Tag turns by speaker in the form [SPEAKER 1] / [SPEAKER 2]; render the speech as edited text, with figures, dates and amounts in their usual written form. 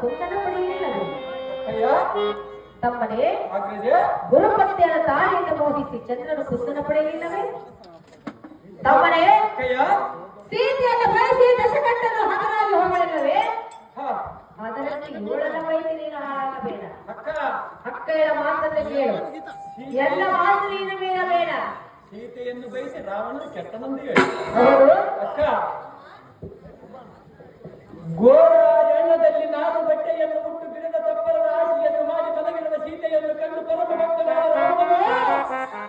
[SPEAKER 1] ಕುಂದನ ಪಡೆಯಲಿಲ್ಲವೇ?
[SPEAKER 2] ಅಯ್ಯ
[SPEAKER 1] ತಮ್ಮನೇ
[SPEAKER 2] ಆಗ್ರಜೆ
[SPEAKER 1] ಗುರುಪತ್ನಿಯರ ತಾಳಿಯನ್ನು ಮೋಹಿಸಿ ಚಂದ್ರನು ಕುಂದನ ಪಡೆಯಲಿಲ್ಲವೇ? ತಮ್ಮನೇ
[SPEAKER 2] ಅಯ್ಯ
[SPEAKER 1] ಸೀತೆಯನ್ನು ಬಯಸಿ ದಶಕಂಠನು ಹತನಾಗಿ ಹೋಗಲಿಲ್ಲವೇ?
[SPEAKER 2] ಹಾ
[SPEAKER 1] ಅದರಂತೆ ಇವಳನ್ನ ಬಯಸಿ ನೀನು ಹಾಳಾಗಬೇಡ.
[SPEAKER 2] ಅಕ್ಕ
[SPEAKER 1] ಅಕ್ಕಯ್ಯನ ಮಾತನ್ನು ಕೇಳು, ಎಲ್ಲ ಮಾತು ನೀನು ಮೀರಬೇಡ.
[SPEAKER 2] ಸೀತೆಯನ್ನು ಬಯಸಿ ರಾವಣನು ಕೆಟ್ಟ ಮಂದಿ
[SPEAKER 1] ಹೌದು
[SPEAKER 2] ಅಕ್ಕ ಗೋರ ಎಣ್ಣದಲ್ಲಿ ನಾನು ಬಟ್ಟೆಯನ್ನು ಉಟ್ಟು ಗಿಡದ ತಪ್ಪಲದ ಆಶೆಯನ್ನು ಮಾಡಿ ಮಲಗಿರುವ ಸೀತೆಯನ್ನು ಕಂಡು ಪರಮ ಭಕ್ತನಾದ ರಾವಣನು